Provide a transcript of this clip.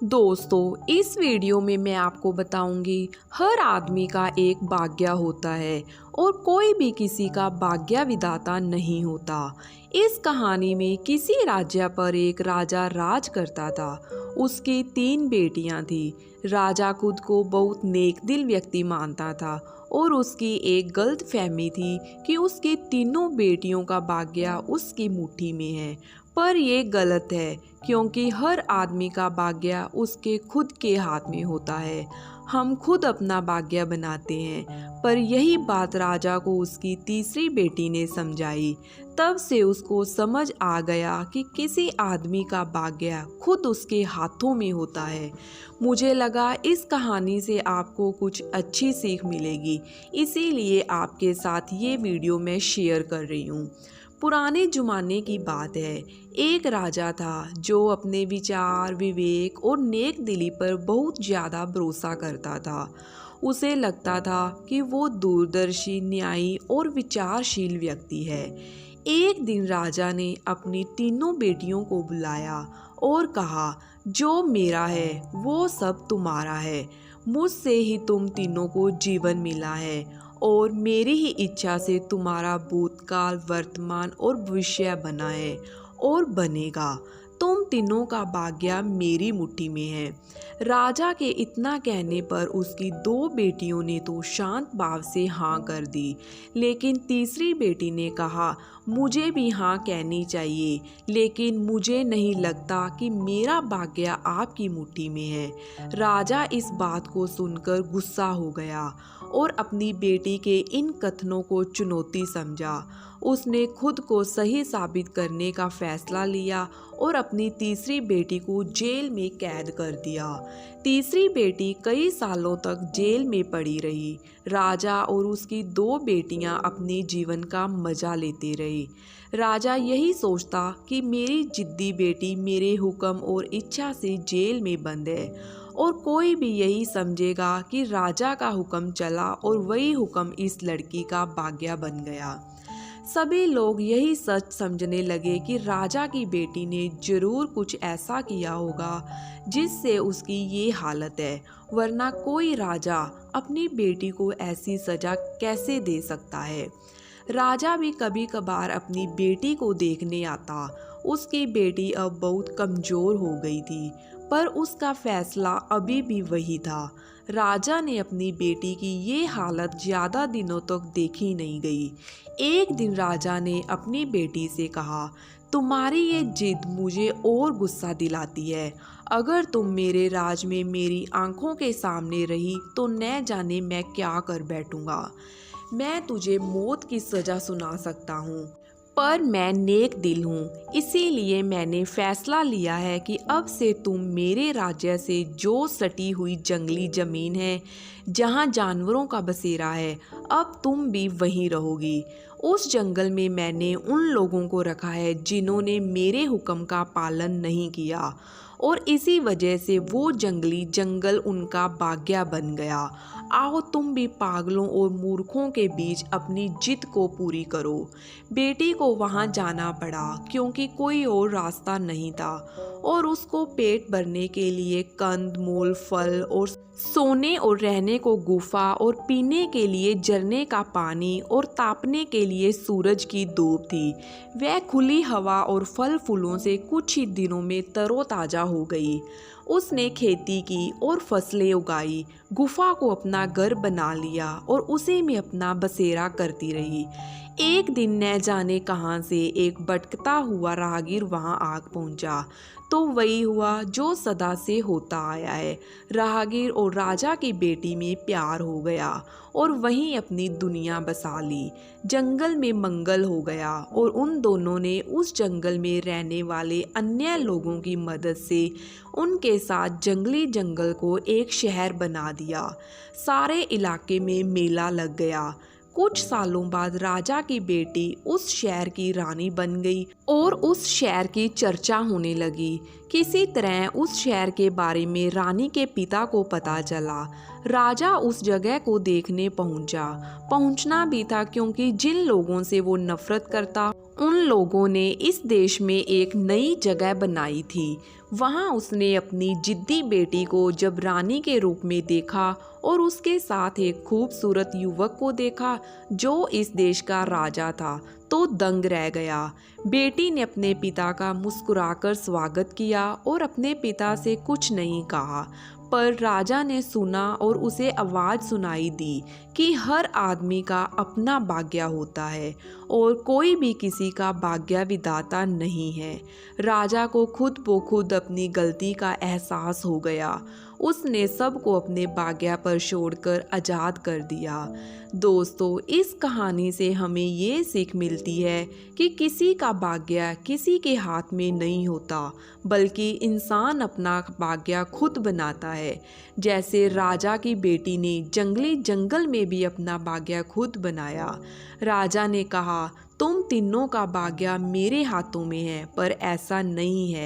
दोस्तों, इस वीडियो में मैं आपको बताऊंगी हर आदमी का एक भाग्य होता है और कोई भी किसी का भाग्य विधाता नहीं होता। इस कहानी में किसी राज्य पर एक राजा राज करता था। उसकी 3 बेटियां थी। राजा खुद को बहुत नेकदिल व्यक्ति मानता था और उसकी एक गलत फहमी थी कि उसकी तीनों बेटियों का भाग्य उसकी मुट्ठी में है। पर यह गलत है, क्योंकि हर आदमी का भाग्य उसके खुद के हाथ में होता है। हम खुद अपना भाग्य बनाते हैं। पर यही बात राजा को उसकी तीसरी बेटी ने समझाई। तब से उसको समझ आ गया कि किसी आदमी का भाग्य खुद उसके हाथों में होता है। मुझे लगा इस कहानी से आपको कुछ अच्छी सीख मिलेगी, इसीलिए आपके साथ ये वीडियो मैं शेयर कर रही हूँ। पुराने ज़माने की बात है। एक राजा था जो अपने विचार, विवेक और नेक दिली पर बहुत ज़्यादा भरोसा करता था। उसे लगता था कि वो दूरदर्शी, न्यायी और विचारशील व्यक्ति है। एक दिन राजा ने अपनी तीनों बेटियों को बुलाया और कहा, जो मेरा है वो सब तुम्हारा है। मुझसे ही तुम तीनों को जीवन मिला है और मेरी ही इच्छा से तुम्हारा भूतकाल, वर्तमान और भविष्य बना है और बनेगा। तुम तीनों का भाग्य मेरी मुट्ठी में है। राजा के इतना कहने पर उसकी 2 बेटियों ने तो शांत भाव से हाँ कर दी, लेकिन तीसरी बेटी ने कहा, मुझे भी हाँ कहनी चाहिए, लेकिन मुझे नहीं लगता कि मेरा भाग्य आपकी मुट्ठी में है। राजा इस बात को सुनकर गुस्सा हो गया और अपनी बेटी के इन कथनों को चुनौती समझा। उसने खुद को सही साबित करने का फैसला लिया और अपनी तीसरी बेटी को जेल में कैद कर दिया। तीसरी बेटी कई सालों तक जेल में पड़ी रही। राजा और उसकी 2 बेटियां अपने जीवन का मजा लेते रहे। राजा यही सोचता कि मेरी जिद्दी बेटी मेरे हुक्म और इच्छा से जेल में बंद है और कोई भी यही समझेगा कि राजा का हुक्म चला और वही हुक्म इस लड़की का भाग्य बन गया। सभी लोग यही सच समझने लगे कि राजा की बेटी ने जरूर कुछ ऐसा किया होगा जिससे उसकी ये हालत है, वरना कोई राजा अपनी बेटी को ऐसी सजा कैसे दे सकता है। राजा भी कभी कभार अपनी बेटी को देखने आता। उसकी बेटी अब बहुत कमज़ोर हो गई थी, पर उसका फैसला अभी भी वही था। राजा ने अपनी बेटी की ये हालत ज़्यादा दिनों तक देखी नहीं गई। एक दिन राजा ने अपनी बेटी से कहा, तुम्हारी ये जिद मुझे और गुस्सा दिलाती है। अगर तुम मेरे राज में मेरी आंखों के सामने रही तो न जाने मैं क्या कर बैठूंगा। मैं तुझे मौत की सज़ा सुना सकता हूँ, पर मैं नेक दिल हूँ, इसीलिए मैंने फैसला लिया है कि अब से तुम मेरे राज्य से जो सटी हुई जंगली ज़मीन है जहाँ जानवरों का बसेरा है, अब तुम भी वहीं रहोगी। उस जंगल में मैंने उन लोगों को रखा है जिन्होंने मेरे हुक्म का पालन नहीं किया और इसी वजह से वो जंगली जंगल उनका भाग्य बन गया। आओ तुम भी पागलों और मूर्खों के बीच अपनी जिद को पूरी करो। बेटी को वहाँ जाना पड़ा क्योंकि कोई और रास्ता नहीं था और उसको पेट भरने के लिए कंद मूल, फल और सोने और रहने को गुफा और पीने के लिए झरने का पानी और तापने के लिए सूरज की धूप थी। वह खुली हवा और फल फूलों से कुछ ही दिनों में तरोताज़ा हो गई। उसने खेती की और फसलें उगाई, गुफा को अपना घर बना लिया और उसी में अपना बसेरा करती रही। एक दिन न जाने कहाँ से एक भटकता हुआ राहगीर वहाँ आ पहुँचा। तो वही हुआ जो सदा से होता आया है। राहगीर और राजा की बेटी में प्यार हो गया और वहीं अपनी दुनिया बसा ली। जंगल में मंगल हो गया और उन दोनों ने उस जंगल में रहने वाले अन्य लोगों की मदद से उनके साथ जंगली जंगल को एक शहर बना दिया। सारे इलाके में मेला लग गया। कुछ सालों बाद राजा की बेटी उस शहर की रानी बन गई और उस शहर की चर्चा होने लगी किसी तरह उस शहर के बारे में रानी के पिता को पता चला। राजा उस जगह को देखने पहुंचना भी था, क्योंकि जिन लोगों से वो नफरत करता उन लोगों ने इस देश में एक नई जगह बनाई थी। वहाँ उसने अपनी जिद्दी बेटी को जब रानी के रूप में देखा और उसके साथ एक खूबसूरत युवक को देखा जो इस देश का राजा था, तो दंग रह गया। बेटी ने अपने पिता का मुस्कुराकर स्वागत किया और अपने पिता से कुछ नहीं कहा, पर राजा ने सुना और उसे आवाज़ सुनाई दी कि हर आदमी का अपना भाग्य होता है और कोई भी किसी का भाग्य विधाता नहीं है। राजा को खुद ब खुद अपनी गलती का एहसास हो गया। उसने सबको अपने भाग्य पर छोड़कर आज़ाद कर दिया। दोस्तों, इस कहानी से हमें ये सीख मिलती है कि किसी का भाग्य किसी के हाथ में नहीं होता, बल्कि इंसान अपना भाग्य खुद बनाता है। जैसे राजा की बेटी ने जंगल में भी अपना भाग्य खुद बनाया। राजा ने कहा, तुम तीनों का भाग्य मेरे हाथों में है, पर ऐसा नहीं है।